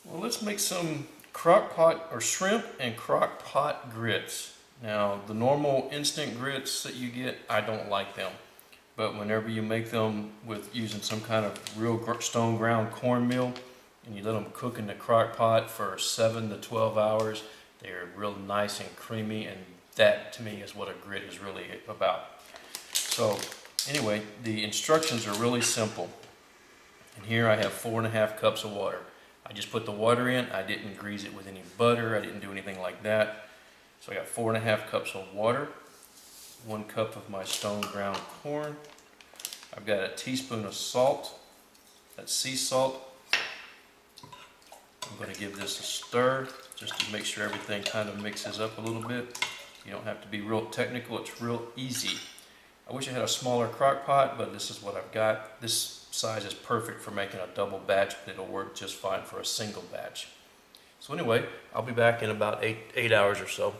Well, let's make some crock pot or shrimp and crock pot grits. Now, the normal instant grits that you get, I don't like them. But whenever you make them with using some kind of real stone ground cornmeal and you let them cook in the crock pot for 7 to 12 hours, they're real nice and creamy, and that to me is what a grit is really about. So anyway, the instructions are really simple. And here I have 4.5 cups of water. I just put the water in. I didn't grease it with any butter. I didn't do anything like that. So I got 4.5 cups of water, 1 cup of my stone ground corn. I've got a teaspoon of salt, that's sea salt. I'm going to give this a stir just to make sure everything kind of mixes up a little bit. You don't have to be real technical, it's real easy. I wish I had a smaller crock pot, but this is what I've got. This size is perfect for making a double batch, but it'll work just fine for a single batch. So anyway, I'll be back in about 8 hours or so.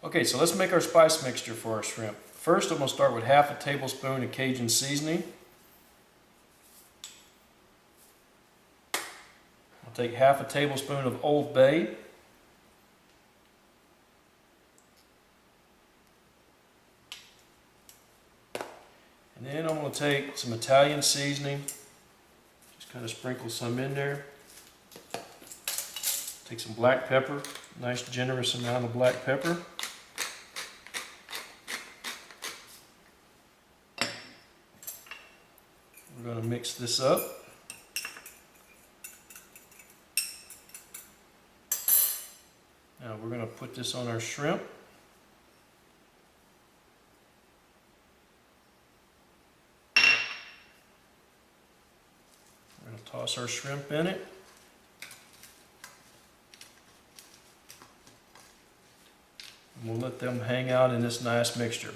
Okay, so let's make our spice mixture for our shrimp. First, I'm going to start with 1/2 tablespoon of Cajun seasoning. I'll take 1/2 tablespoon of Old Bay. And then I'm going to take some Italian seasoning, just kind of sprinkle some in there. Take some black pepper, nice generous amount of black pepper. We're going to mix this up. Now we're going to put this on our shrimp. We're going to toss our shrimp in it. And we'll let them hang out in this nice mixture.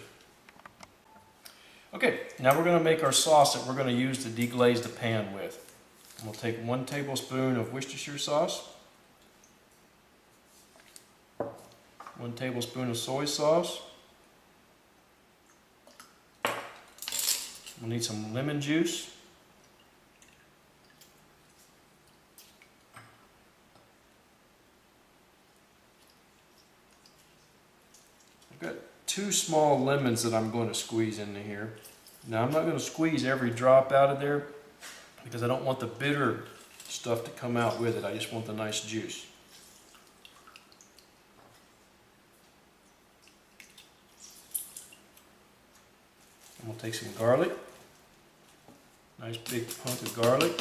Okay, now we're going to make our sauce that we're going to use to deglaze the pan with. And we'll take 1 tablespoon of Worcestershire sauce, 1 tablespoon of soy sauce. We'll need some lemon juice. I've got 2 small lemons that I'm going to squeeze into here. Now I'm not going to squeeze every drop out of there because I don't want the bitter stuff to come out with it. I just want the nice juice. And we'll take some garlic. Nice big hunk of garlic.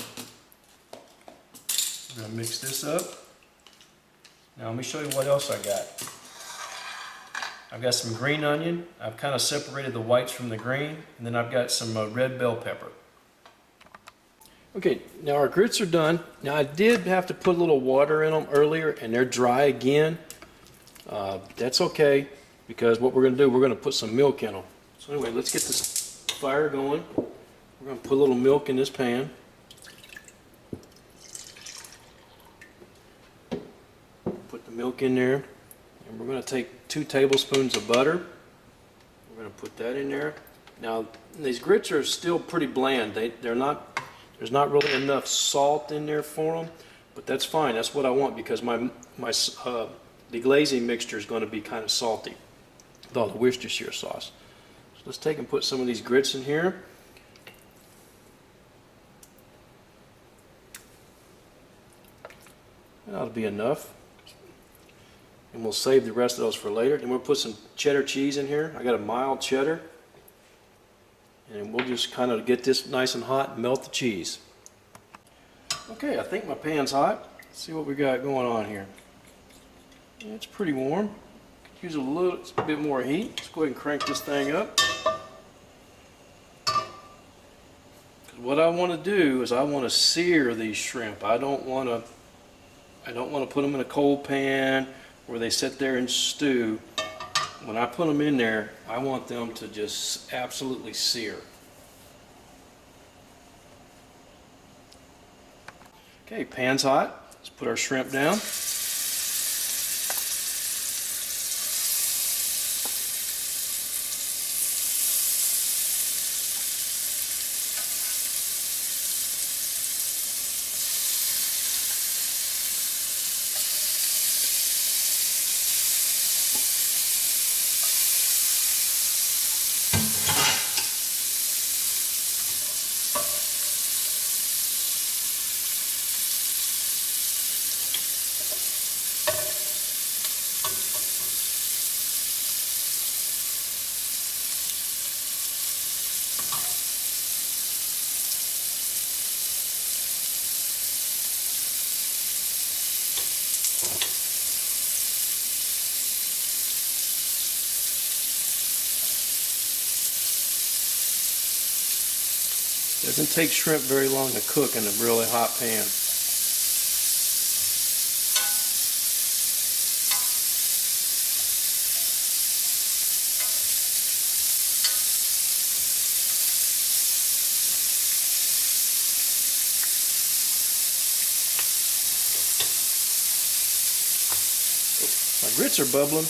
We're going to mix this up. Now let me show you what else I got. I've got some green onion. I've kind of separated the whites from the green, and then I've got some red bell pepper. Okay, now our grits are done. Now I did have to put a little water in them earlier, and they're dry again. That's okay, because what we're going to do, we're going to put some milk in them. So anyway, let's get this fire going. We're going to put a little milk in this pan. Put the milk in there. And we're going to take 2 tablespoons of butter. We're going to put that in there. Now these grits are still pretty bland. They're not. There's not really enough salt in there for them, but that's fine. That's what I want because my deglazing mixture is going to be kind of salty with all the Worcestershire sauce. So let's take and put some of these grits in here. That'll be enough. And we'll save the rest of those for later. And we'll put some cheddar cheese in here. I got a mild cheddar. And we'll just kind of get this nice and hot and melt the cheese. Okay, I think my pan's hot. Let's see what we got going on here. Yeah, it's pretty warm. Could use a little bit more heat. Let's go ahead and crank this thing up. What I want to do is I want to sear these shrimp. I don't want to put them in a cold pan where they sit there and stew. When I put them in there, I want them to just absolutely sear. Okay, pan's hot. Let's put our shrimp down. Doesn't take shrimp very long to cook in a really hot pan. My grits are bubbling.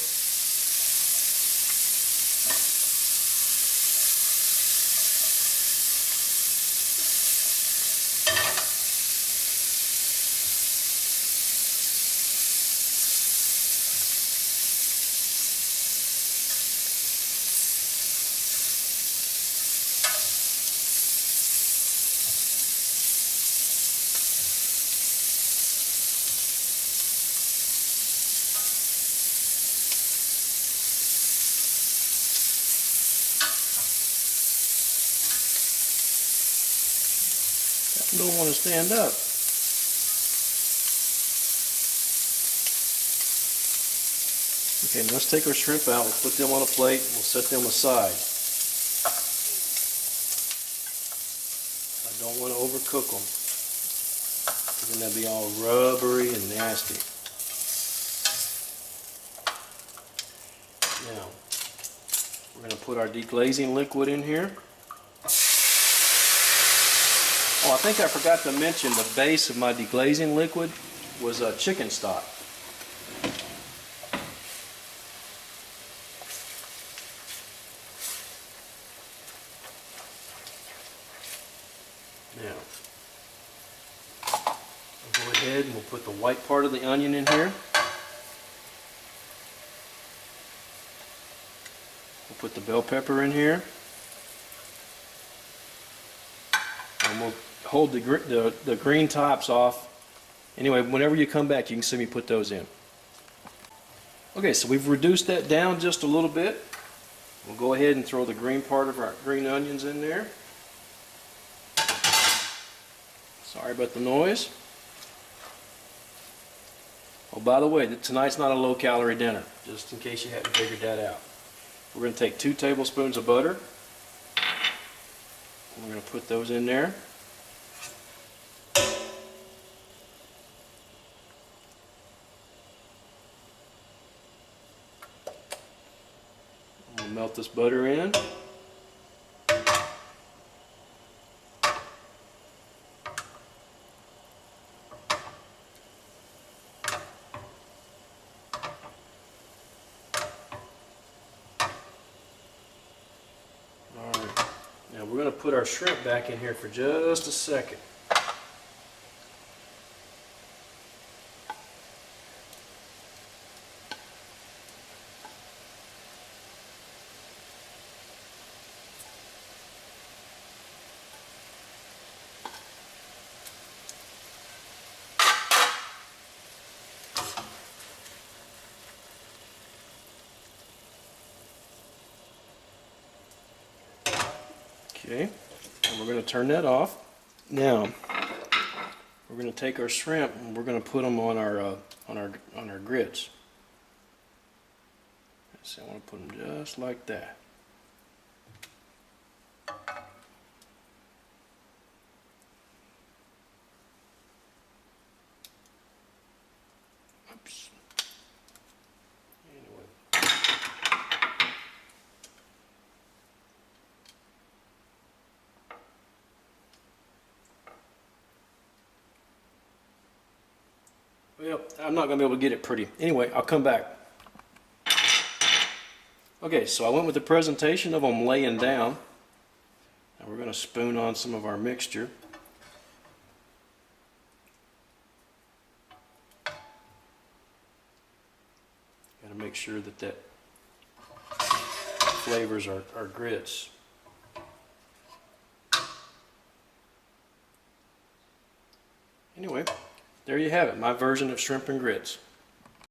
Don't want to stand up. Okay, let's take our shrimp out. We'll put them on a plate. We'll set them aside. I don't want to overcook them. Then they'll be all rubbery and nasty. Now, we're going to put our deglazing liquid in here. Oh, I think I forgot to mention the base of my deglazing liquid was chicken stock. Now, we'll go ahead and we'll put the white part of the onion in here. We'll put the bell pepper in here. And we'll hold the green tops off. Anyway, whenever you come back, you can see me put those in. Okay, so we've reduced that down just a little bit. We'll go ahead and throw the green part of our green onions in there. Sorry about the noise. Oh, by the way, tonight's not a low-calorie dinner, just in case you hadn't figured that out. We're going to take 2 tablespoons of butter. We're going to put those in there. We'll melt this butter in. Now we're going to put our shrimp back in here for just a second. Okay, and we're going to turn that off. Now, we're going to take our shrimp and we're going to put them on our grits. So I want to put them just like that. Oops. Anyway. Well, I'm not going to be able to get it pretty. Anyway, I'll come back. Okay, so I went with the presentation of them laying down. Now we're going to spoon on some of our mixture. Got to make sure that flavors our grits. Anyway, there you have it, my version of shrimp and grits.